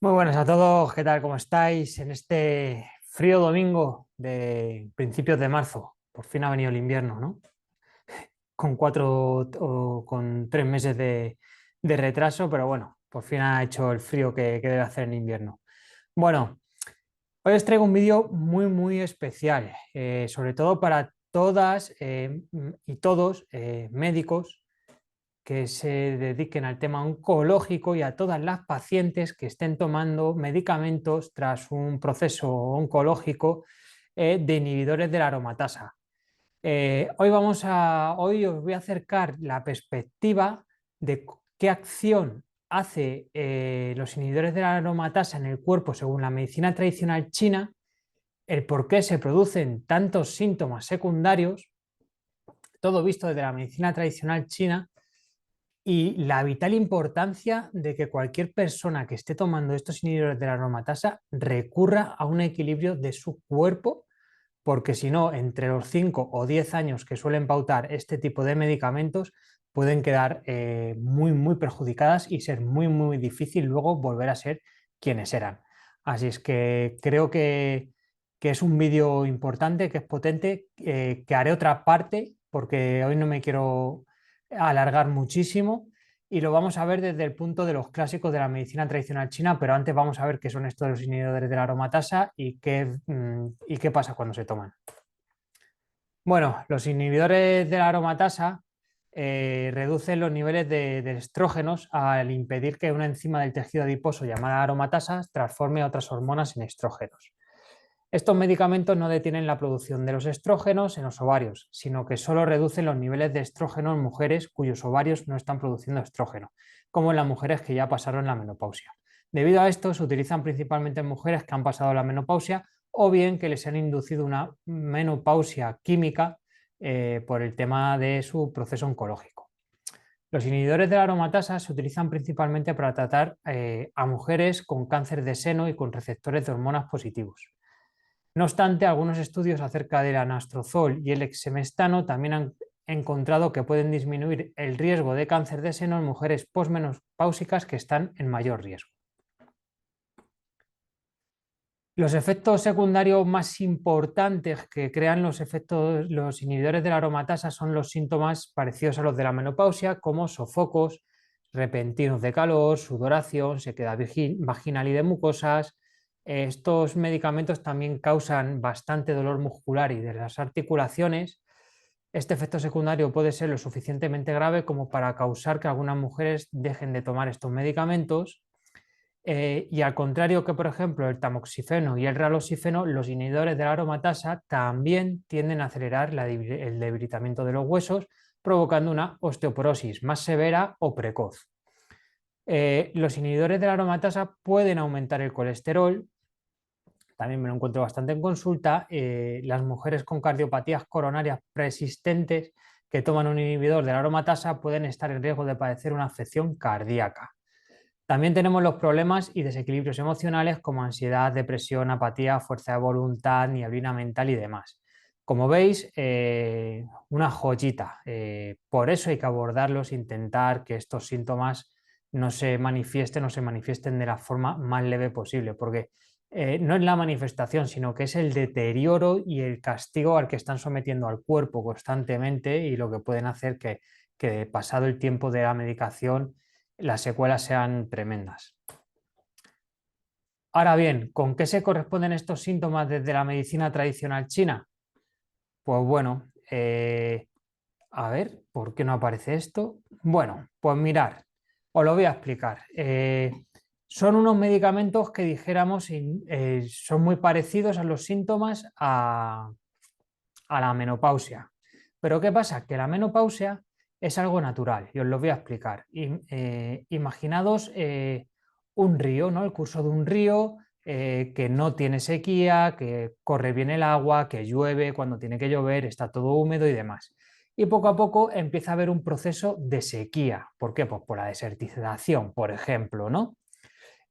Muy buenas a todos, ¿qué tal? ¿Cómo estáis? En este frío domingo de principios de marzo, por fin ha venido el invierno, ¿no? Con 3 meses de retraso, pero bueno, por fin ha hecho el frío que debe hacer en invierno. Bueno, hoy os traigo un vídeo muy especial, sobre todo para todas y todos médicos que se dediquen al tema oncológico y a todas las pacientes que estén tomando medicamentos tras un proceso oncológico de inhibidores de la aromatasa. Hoy os voy a acercar la perspectiva de qué acción hace los inhibidores de la aromatasa en el cuerpo según la medicina tradicional china, el por qué se producen tantos síntomas secundarios, todo visto desde la medicina tradicional china y la vital importancia de que cualquier persona que esté tomando estos inhibidores de la aromatasa recurra a un equilibrio de su cuerpo, porque si no, entre los 5 o 10 años que suelen pautar este tipo de medicamentos, pueden quedar muy perjudicadas y ser muy difícil luego volver a ser quienes eran. Así es que creo que es un vídeo importante, que es potente, que haré otra parte, porque hoy no me quiero alargar muchísimo y lo vamos a ver desde el punto de los clásicos de la medicina tradicional china, pero antes vamos a ver qué son estos los inhibidores de la aromatasa y qué pasa cuando se toman. Bueno, los inhibidores de la aromatasa reducen los niveles de estrógenos al impedir que una enzima del tejido adiposo llamada aromatasa transforme a otras hormonas en estrógenos. Estos medicamentos no detienen la producción de los estrógenos en los ovarios, sino que solo reducen los niveles de estrógeno en mujeres cuyos ovarios no están produciendo estrógeno, como en las mujeres que ya pasaron la menopausia. Debido a esto, se utilizan principalmente en mujeres que han pasado la menopausia o bien que les han inducido una menopausia química por el tema de su proceso oncológico. Los inhibidores de la aromatasa se utilizan principalmente para tratar a mujeres con cáncer de seno y con receptores de hormonas positivos. No obstante, algunos estudios acerca del anastrozol y el exemestano también han encontrado que pueden disminuir el riesgo de cáncer de seno en mujeres posmenopáusicas que están en mayor riesgo. Los efectos secundarios más importantes que crean los inhibidores de la aromatasa son los síntomas parecidos a los de la menopausia, como sofocos repentinos de calor, sudoración, sequedad vaginal y de mucosas. Estos medicamentos también causan bastante dolor muscular y de las articulaciones. Este efecto secundario puede ser lo suficientemente grave como para causar que algunas mujeres dejen de tomar estos medicamentos. Y al contrario que, por ejemplo, el tamoxifeno y el raloxifeno, los inhibidores de la aromatasa también tienden a acelerar el debilitamiento de los huesos, provocando una osteoporosis más severa o precoz. Los inhibidores de la aromatasa pueden aumentar el colesterol, también me lo encuentro bastante en consulta. Las mujeres con cardiopatías coronarias persistentes que toman un inhibidor de la aromatasa pueden estar en riesgo de padecer una afección cardíaca. También tenemos los problemas y desequilibrios emocionales como ansiedad, depresión, apatía, fuerza de voluntad, nieblina mental y demás. Como veis, una joyita. Por eso hay que abordarlos, intentar que estos síntomas no se manifiesten de la forma más leve posible, porque no es la manifestación, sino que es el deterioro y el castigo al que están sometiendo al cuerpo constantemente y lo que pueden hacer que pasado el tiempo de la medicación las secuelas sean tremendas. Ahora bien, ¿con qué se corresponden estos síntomas desde la medicina tradicional china? Pues bueno, a ver, ¿por qué no aparece esto? Bueno, pues mirar, os lo voy a explicar. Son unos medicamentos que dijéramos son muy parecidos a los síntomas a la menopausia. Pero ¿qué pasa? Que la menopausia es algo natural y os lo voy a explicar. Imaginados un río, ¿no? El curso de un río que no tiene sequía, que corre bien el agua, que llueve cuando tiene que llover, está todo húmedo y demás. Y poco a poco empieza a haber un proceso de sequía. ¿Por qué? Pues por la desertización, por ejemplo, ¿no?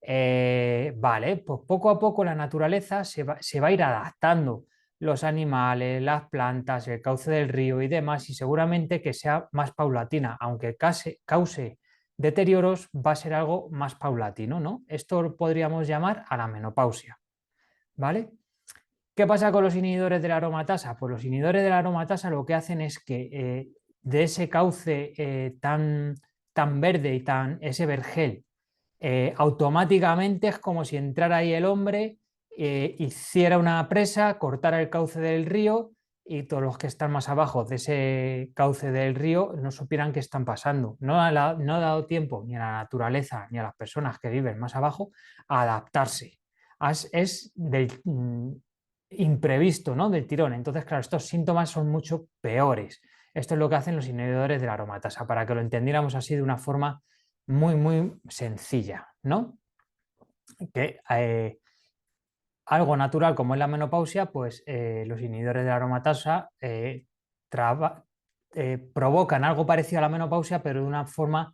Vale, pues poco a poco la naturaleza se va a ir adaptando, los animales, las plantas, el cauce del río y demás, y seguramente que sea más paulatina, aunque cause deterioros va a ser algo más paulatino, ¿no? Esto lo podríamos llamar a la menopausia, ¿vale? ¿Qué pasa con los inhibidores de la aromatasa? Pues los inhibidores de la aromatasa lo que hacen es que de ese cauce tan verde y ese vergel, automáticamente es como si entrara ahí el hombre, hiciera una presa, cortara el cauce del río y todos los que están más abajo de ese cauce del río no supieran qué están pasando. No ha dado tiempo ni a la naturaleza ni a las personas que viven más abajo a adaptarse. Es del imprevisto, ¿no? Del tirón. Entonces, claro, estos síntomas son mucho peores. Esto es lo que hacen los inhibidores de la aromatasa, para que lo entendiéramos así de una forma muy, muy sencilla, ¿no? Que algo natural como es la menopausia, pues los inhibidores de la aromatasa provocan algo parecido a la menopausia, pero de una forma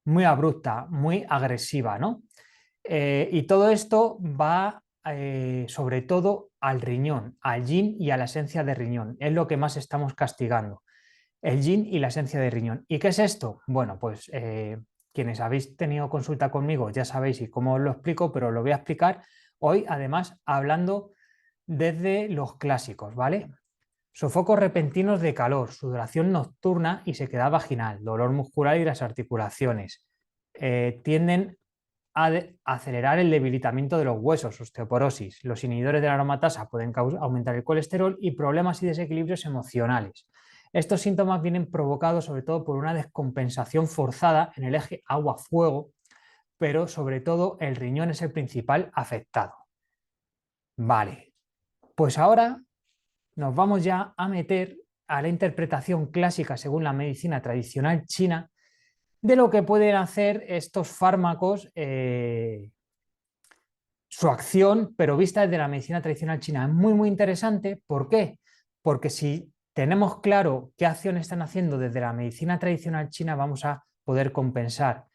muy abrupta, muy agresiva, ¿no? Y todo esto va sobre todo al riñón, al yin y a la esencia de riñón. Es lo que más estamos castigando, el yin y la esencia de riñón. ¿Y qué es esto? Bueno, pues quienes habéis tenido consulta conmigo ya sabéis y cómo os lo explico, pero lo voy a explicar hoy, además, hablando desde los clásicos, ¿vale? Sofocos repentinos de calor, sudoración nocturna y sequedad vaginal, dolor muscular y las articulaciones. Tienden a acelerar el debilitamiento de los huesos, osteoporosis. Los inhibidores de la aromatasa pueden aumentar el colesterol y problemas y desequilibrios emocionales. Estos síntomas vienen provocados sobre todo por una descompensación forzada en el eje agua-fuego, pero sobre todo el riñón es el principal afectado. Vale, pues ahora nos vamos ya a meter a la interpretación clásica según la medicina tradicional china de lo que pueden hacer estos fármacos, su acción, pero vista desde la medicina tradicional china. Es muy, muy interesante. ¿Por qué? Porque si tenemos claro qué acción están haciendo desde la medicina tradicional china, vamos a poder compensar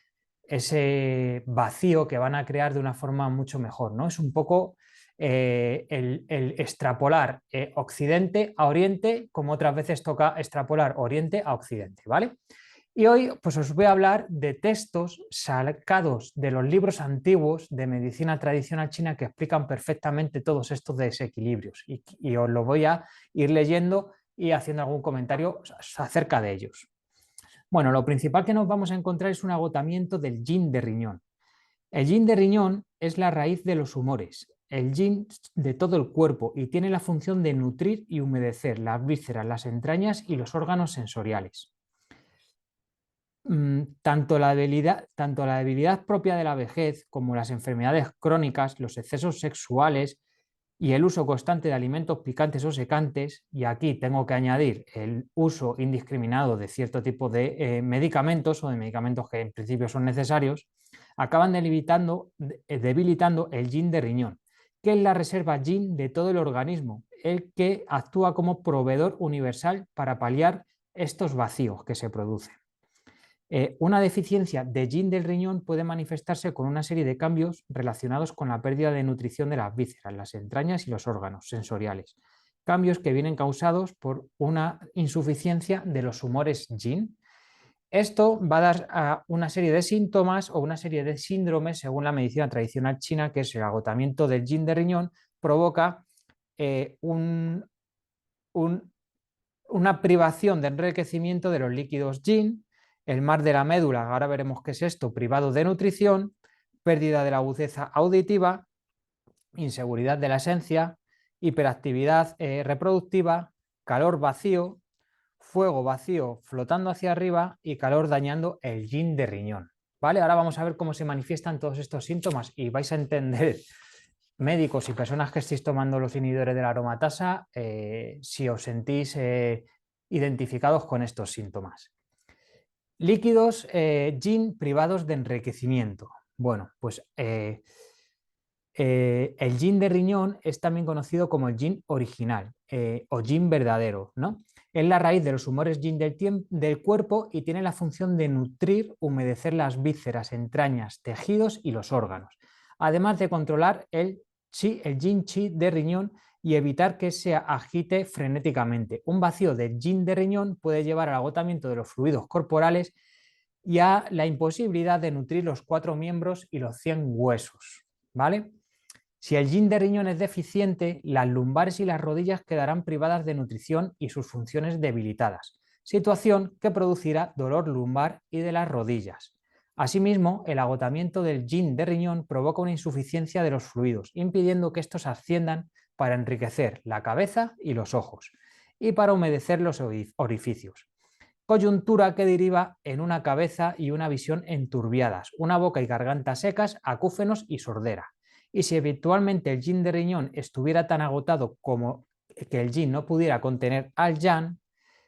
ese vacío que van a crear de una forma mucho mejor, ¿no? Es un poco el extrapolar Occidente a Oriente, como otras veces toca extrapolar Oriente a Occidente, ¿vale? Y hoy pues os voy a hablar de textos sacados de los libros antiguos de medicina tradicional china que explican perfectamente todos estos desequilibrios y os lo voy a ir leyendo y haciendo algún comentario acerca de ellos. Bueno, lo principal que nos vamos a encontrar es un agotamiento del yin de riñón. El yin de riñón es la raíz de los humores, el yin de todo el cuerpo y tiene la función de nutrir y humedecer las vísceras, las entrañas y los órganos sensoriales. Tanto la debilidad propia de la vejez como las enfermedades crónicas, los excesos sexuales y el uso constante de alimentos picantes o secantes, y aquí tengo que añadir el uso indiscriminado de cierto tipo de medicamentos o de medicamentos que en principio son necesarios, acaban debilitando el yin de riñón, que es la reserva yin de todo el organismo, el que actúa como proveedor universal para paliar estos vacíos que se producen. Una deficiencia de yin del riñón puede manifestarse con una serie de cambios relacionados con la pérdida de nutrición de las vísceras, las entrañas y los órganos sensoriales. Cambios que vienen causados por una insuficiencia de los humores yin. Esto va a dar a una serie de síntomas o una serie de síndromes según la medicina tradicional china, que es el agotamiento del yin de riñón, provoca una privación de enriquecimiento de los líquidos yin, el mar de la médula, ahora veremos qué es esto, privado de nutrición, pérdida de la agudeza auditiva, inseguridad de la esencia, hiperactividad reproductiva, calor vacío, fuego vacío flotando hacia arriba y calor dañando el yin de riñón. ¿Vale? Ahora vamos a ver cómo se manifiestan todos estos síntomas y vais a entender, médicos y personas que estéis tomando los inhibidores de la aromatasa, si os sentís identificados con estos síntomas. Líquidos yin privados de enriquecimiento. Bueno, pues el yin de riñón es también conocido como el yin original o yin verdadero, ¿no? Es la raíz de los humores yin del cuerpo y tiene la función de nutrir, humedecer las vísceras, entrañas, tejidos y los órganos, además de controlar el yin chi de riñón y evitar que se agite frenéticamente. Un vacío del yin de riñón puede llevar al agotamiento de los fluidos corporales y a la imposibilidad de nutrir los 4 miembros y los 100 huesos, ¿vale? Si el yin de riñón es deficiente, las lumbares y las rodillas quedarán privadas de nutrición y sus funciones debilitadas, situación que producirá dolor lumbar y de las rodillas. Asimismo, el agotamiento del yin de riñón provoca una insuficiencia de los fluidos, impidiendo que estos asciendan para enriquecer la cabeza y los ojos y para humedecer los orificios. Coyuntura que deriva en una cabeza y una visión enturbiadas, una boca y garganta secas, acúfenos y sordera. Y si eventualmente el yin de riñón estuviera tan agotado como que el yin no pudiera contener al yang,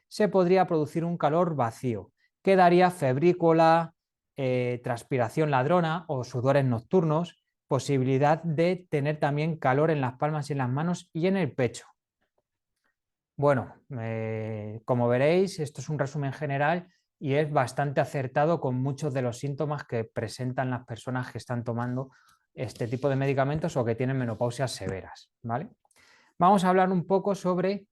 se podría producir un calor vacío, que daría febrícula, transpiración ladrona o sudores nocturnos, posibilidad de tener también calor en las palmas y en las manos y en el pecho. Bueno, como veréis, esto es un resumen general y es bastante acertado con muchos de los síntomas que presentan las personas que están tomando este tipo de medicamentos o que tienen menopausias severas, ¿vale? Vamos a hablar un poco sobre,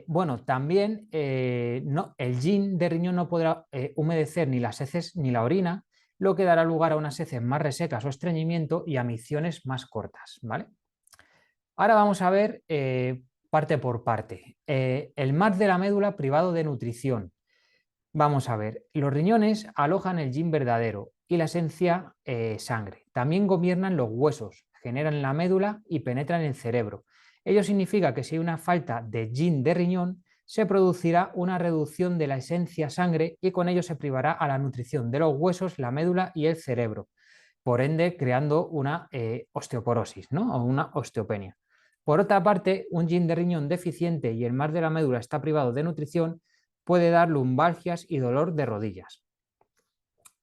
bueno, también el yin de riñón no podrá humedecer ni las heces ni la orina, lo que dará lugar a unas heces más resecas o estreñimiento y a micciones más cortas, ¿vale? Ahora vamos a ver parte por parte. El mar de la médula privado de nutrición. Vamos a ver, los riñones alojan el yin verdadero y la esencia sangre. También gobiernan los huesos, generan la médula y penetran el cerebro. Ello significa que si hay una falta de yin de riñón, se producirá una reducción de la esencia sangre y con ello se privará a la nutrición de los huesos, la médula y el cerebro, por ende creando una osteoporosis, ¿no? O una osteopenia. Por otra parte, un yin de riñón deficiente y el mar de la médula está privado de nutrición, puede dar lumbalgias y dolor de rodillas.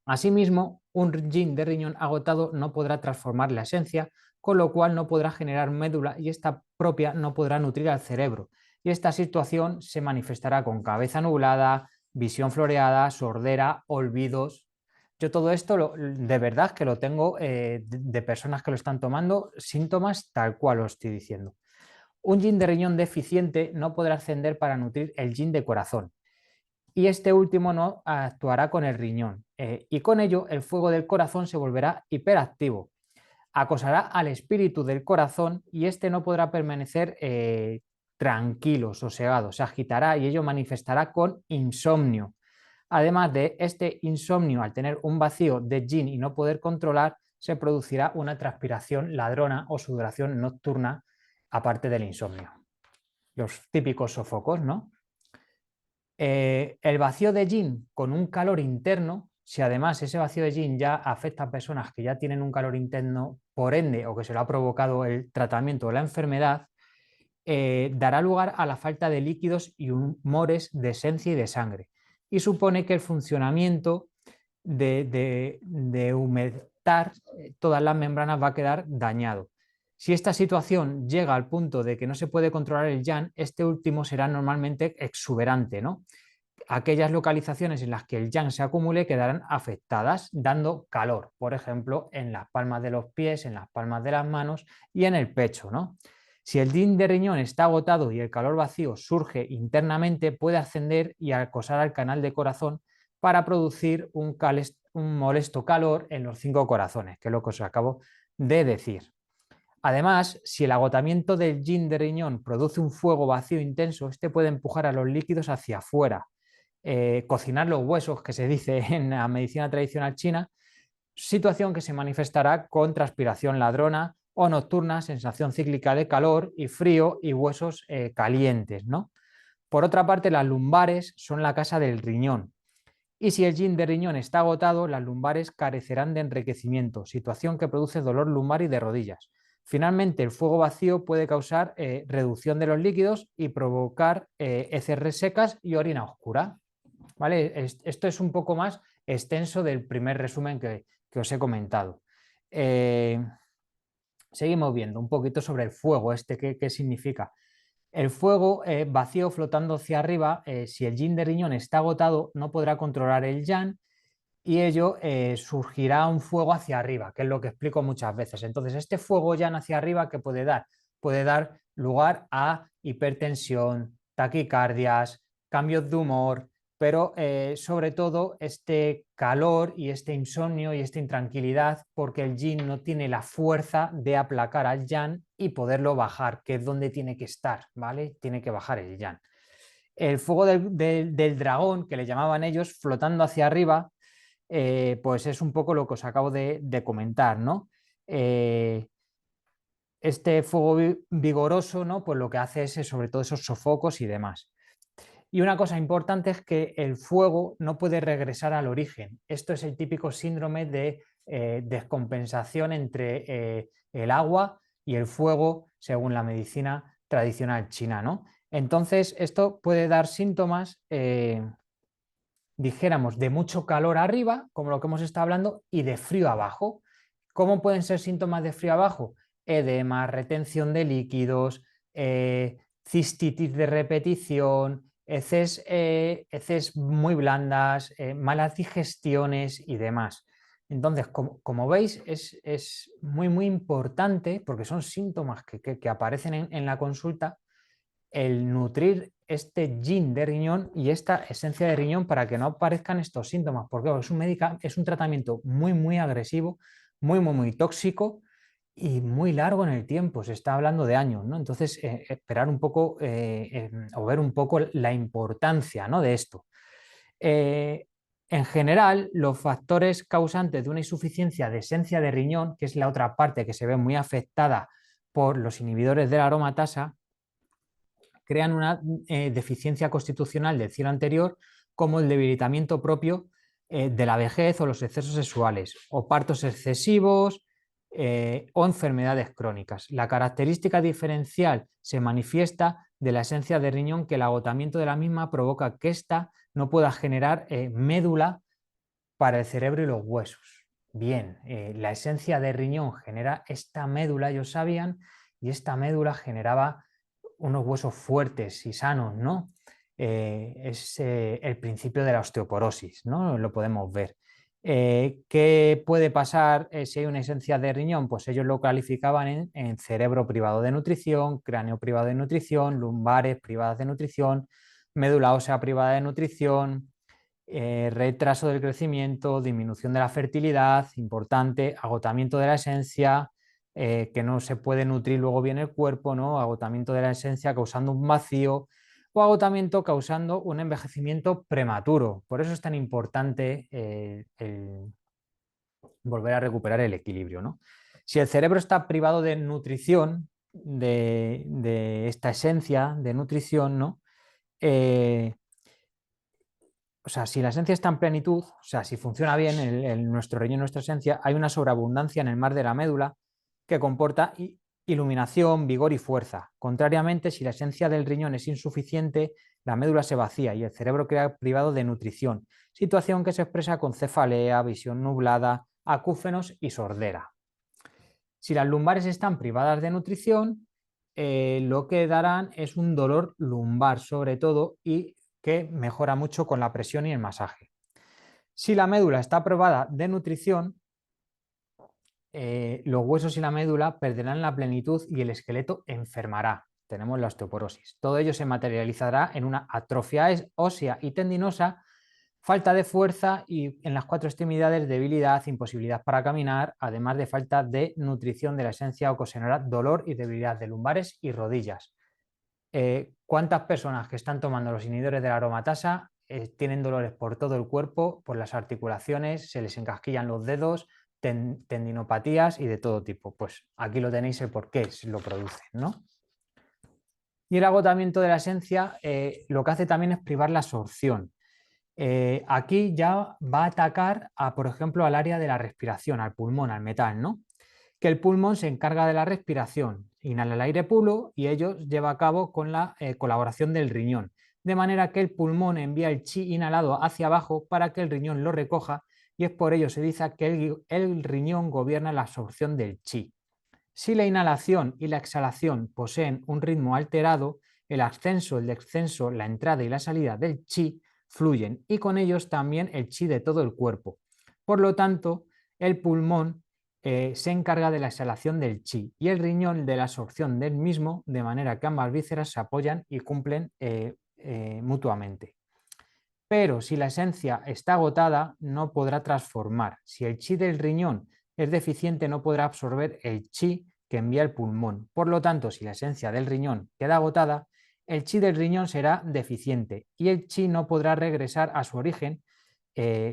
Asimismo, un yin de riñón agotado no podrá transformar la esencia, con lo cual no podrá generar médula y esta propia no podrá nutrir al cerebro. Y esta situación se manifestará con cabeza nublada, visión floreada, sordera, olvidos. Yo todo esto de verdad que lo tengo de personas que lo están tomando, síntomas tal cual lo estoy diciendo. Un yin de riñón deficiente no podrá ascender para nutrir el yin de corazón y este último no actuará con el riñón y con ello el fuego del corazón se volverá hiperactivo, acosará al espíritu del corazón y este no podrá permanecer tranquilo, sosegado, se agitará y ello manifestará con insomnio. Además de este insomnio, al tener un vacío de yin y no poder controlar, se producirá una transpiración ladrona o sudoración nocturna, aparte del insomnio. Los típicos sofocos, ¿no? El vacío de yin con un calor interno, si además ese vacío de yin ya afecta a personas que ya tienen un calor interno, por ende, o que se lo ha provocado el tratamiento o la enfermedad, dará lugar a la falta de líquidos y humores de esencia y de sangre. Y supone que el funcionamiento de humectar todas las membranas va a quedar dañado. Si esta situación llega al punto de que no se puede controlar el yang, este último será normalmente exuberante, ¿no? Aquellas localizaciones en las que el yang se acumule quedarán afectadas, dando calor, por ejemplo, en las palmas de los pies, en las palmas de las manos y en el pecho, ¿no? Si el yin de riñón está agotado y el calor vacío surge internamente, puede ascender y acosar al canal de corazón para producir un molesto calor en los 5 corazones, que es lo que os acabo de decir. Además, si el agotamiento del yin de riñón produce un fuego vacío intenso, este puede empujar a los líquidos hacia afuera, cocinar los huesos, que se dice en la medicina tradicional china, situación que se manifestará con transpiración ladrona o nocturna, sensación cíclica de calor y frío y huesos calientes, ¿no? Por otra parte, las lumbares son la casa del riñón. Y si el yin de riñón está agotado, las lumbares carecerán de enriquecimiento, situación que produce dolor lumbar y de rodillas. Finalmente, el fuego vacío puede causar reducción de los líquidos y provocar heces resecas y orina oscura. ¿Vale? Esto es un poco más extenso del primer resumen que os he comentado. Seguimos viendo un poquito sobre el fuego, qué significa. El fuego vacío flotando hacia arriba, si el yin de riñón está agotado, no podrá controlar el yang y ello surgirá un fuego hacia arriba, que es lo que explico muchas veces. Entonces, este fuego yang hacia arriba, ¿qué puede dar? Puede dar lugar a hipertensión, taquicardias, cambios de humor, pero sobre todo este calor y este insomnio y esta intranquilidad porque el yin no tiene la fuerza de aplacar al yang y poderlo bajar, que es donde tiene que estar, ¿vale? Tiene que bajar el yang. El fuego del dragón, que le llamaban ellos, flotando hacia arriba, pues es un poco lo que os acabo de comentar, ¿no? Este fuego vigoroso, ¿no? Pues lo que hace es sobre todo esos sofocos y demás. Y una cosa importante es que el fuego no puede regresar al origen. Esto es el típico síndrome de descompensación entre el agua y el fuego, según la medicina tradicional china, ¿no? Entonces, esto puede dar síntomas, dijéramos, de mucho calor arriba, como lo que hemos estado hablando, y de frío abajo. ¿Cómo pueden ser síntomas de frío abajo? Edema, retención de líquidos, cistitis de repetición, heces muy blandas, malas digestiones y demás. Entonces, como veis, es muy importante, porque son síntomas que aparecen en la consulta, el nutrir este yin de riñón y esta esencia de riñón para que no aparezcan estos síntomas, porque es un tratamiento muy agresivo, muy tóxico y muy largo en el tiempo, se está hablando de años, ¿no? Entonces, esperar un poco o ver un poco la importancia, ¿no?, de esto. En general, los factores causantes de una insuficiencia de esencia de riñón, que es la otra parte que se ve muy afectada por los inhibidores de la aromatasa, crean una deficiencia constitucional del cielo anterior, como el debilitamiento propio de la vejez o los excesos sexuales, o partos excesivos o enfermedades crónicas. La característica diferencial se manifiesta de la esencia de riñón, que el agotamiento de la misma provoca que ésta no pueda generar médula para el cerebro y los huesos. Bien, la esencia de riñón genera esta médula, ellos sabían, y esta médula generaba unos huesos fuertes y sanos, ¿no? Es el principio de la osteoporosis, ¿no? Lo podemos ver. ¿Qué puede pasar si hay una esencia de riñón? Pues ellos lo calificaban en cerebro privado de nutrición, cráneo privado de nutrición, lumbares privadas de nutrición, médula ósea privada de nutrición, retraso del crecimiento, disminución de la fertilidad, importante, agotamiento de la esencia, que no se puede nutrir luego bien el cuerpo, ¿no? Agotamiento de la esencia causando un vacío o agotamiento causando un envejecimiento prematuro. Por eso es tan importante el volver a recuperar el equilibrio, ¿no? Si el cerebro está privado de nutrición, de esta esencia de nutrición, ¿no? O sea, si la esencia está en plenitud, o sea, si funciona bien nuestro riñón, nuestra esencia, hay una sobreabundancia en el mar de la médula que comporta iluminación, vigor y fuerza. Contrariamente, si la esencia del riñón es insuficiente, la médula se vacía y el cerebro queda privado de nutrición, situación que se expresa con cefalea, visión nublada, acúfenos y sordera. Si las lumbares están privadas de nutrición, lo que darán es un dolor lumbar sobre todo, y que mejora mucho con la presión y el masaje. Si la médula está probada de nutrición, los huesos y la médula perderán la plenitud y el esqueleto enfermará. Tenemos la osteoporosis. Todo ello se materializará en una atrofia ósea y tendinosa, falta de fuerza y en las 4 extremidades debilidad, imposibilidad para caminar, además de falta de nutrición de la esencia, ocasionará dolor y debilidad de lumbares y rodillas. ¿Cuántas personas que están tomando los inhibidores de la aromatasa tienen dolores por todo el cuerpo, por las articulaciones, se les encasquillan los dedos, tendinopatías y de todo tipo? Pues aquí lo tenéis el por qué lo producen, ¿no? Y el agotamiento de la esencia lo que hace también es privar la absorción. Aquí ya va a atacar, por ejemplo, al área de la respiración, al pulmón, al metal, ¿no? Que el pulmón se encarga de la respiración, inhala el aire puro y ello lleva a cabo con la colaboración del riñón, de manera que el pulmón envía el chi inhalado hacia abajo para que el riñón lo recoja, y es por ello se dice que el riñón gobierna la absorción del chi. Si la inhalación y la exhalación poseen un ritmo alterado, el ascenso, el descenso, la entrada y la salida del chi fluyen, y con ellos también el chi de todo el cuerpo. Por lo tanto, el pulmón se encarga de la exhalación del chi y el riñón de la absorción del mismo, de manera que ambas vísceras se apoyan y cumplen mutuamente. pero si la esencia está agotada, no podrá transformar. Si el chi del riñón es deficiente, no podrá absorber el chi que envía el pulmón. Por lo tanto, si la esencia del riñón queda agotada, el chi del riñón será deficiente y el chi no podrá regresar a su origen,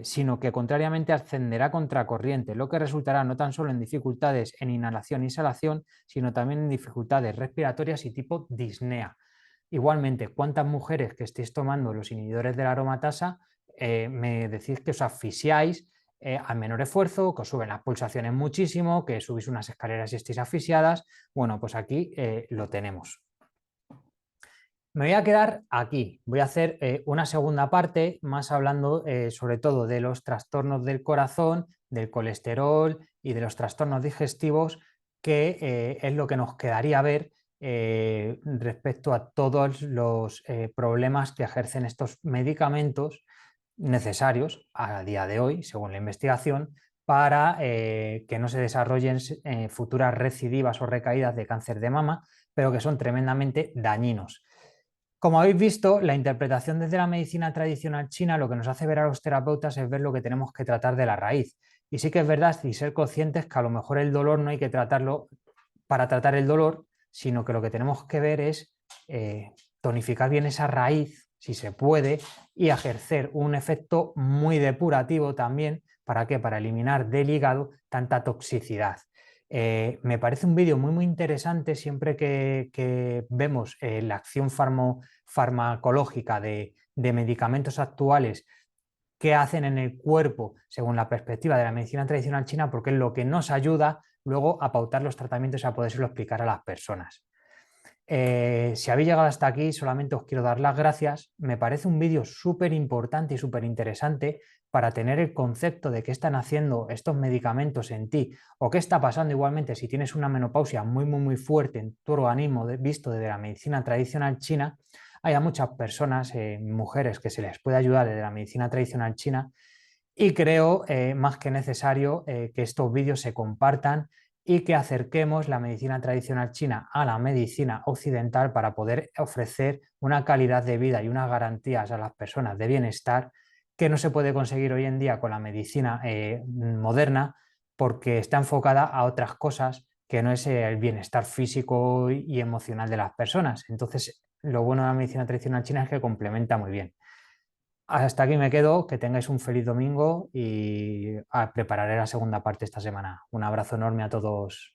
sino que contrariamente ascenderá contracorriente, lo que resultará no tan solo en dificultades en inhalación e exhalación, sino también en dificultades respiratorias y tipo disnea. Igualmente, ¿cuántas mujeres que estéis tomando los inhibidores de la aromatasa me decís que os asfixiáis al menor esfuerzo, que os suben las pulsaciones muchísimo, que subís unas escaleras y estéis asfixiadas? Bueno, pues aquí lo tenemos. Me voy a quedar aquí. Voy a hacer una segunda parte, más hablando sobre todo de los trastornos del corazón, del colesterol y de los trastornos digestivos, que es lo que nos quedaría ver respecto a todos los problemas que ejercen estos medicamentos necesarios a día de hoy, según la investigación, para que no se desarrollen futuras recidivas o recaídas de cáncer de mama, pero que son tremendamente dañinos. Como habéis visto, la interpretación desde la medicina tradicional china lo que nos hace ver a los terapeutas es ver lo que tenemos que tratar de la raíz. Y sí que es verdad y ser conscientes que a lo mejor el dolor no hay que tratarlo para tratar el dolor, sino que lo que tenemos que ver es tonificar bien esa raíz, si se puede, y ejercer un efecto muy depurativo también. ¿Para qué? Para eliminar del hígado tanta toxicidad. Me parece un vídeo muy interesante siempre que vemos la acción farmacológica de medicamentos actuales que hacen en el cuerpo según la perspectiva de la medicina tradicional china, porque es lo que nos ayuda luego a pautar los tratamientos y a podérselo explicar a las personas. Si habéis llegado hasta aquí, solamente os quiero dar las gracias. Me parece un vídeo súper importante y súper interesante para tener el concepto de qué están haciendo estos medicamentos en ti o qué está pasando igualmente si tienes una menopausia muy fuerte en tu organismo visto desde la medicina tradicional china. Hay a muchas personas, mujeres, que se les puede ayudar desde la medicina tradicional china y creo más que necesario que estos vídeos se compartan y que acerquemos la medicina tradicional china a la medicina occidental para poder ofrecer una calidad de vida y unas garantías a las personas de bienestar que no se puede conseguir hoy en día con la medicina moderna, porque está enfocada a otras cosas que no es el bienestar físico y emocional de las personas. Entonces, lo bueno de la medicina tradicional china es que complementa muy bien. Hasta aquí me quedo, que tengáis un feliz domingo y prepararé la segunda parte esta semana. Un abrazo enorme a todos.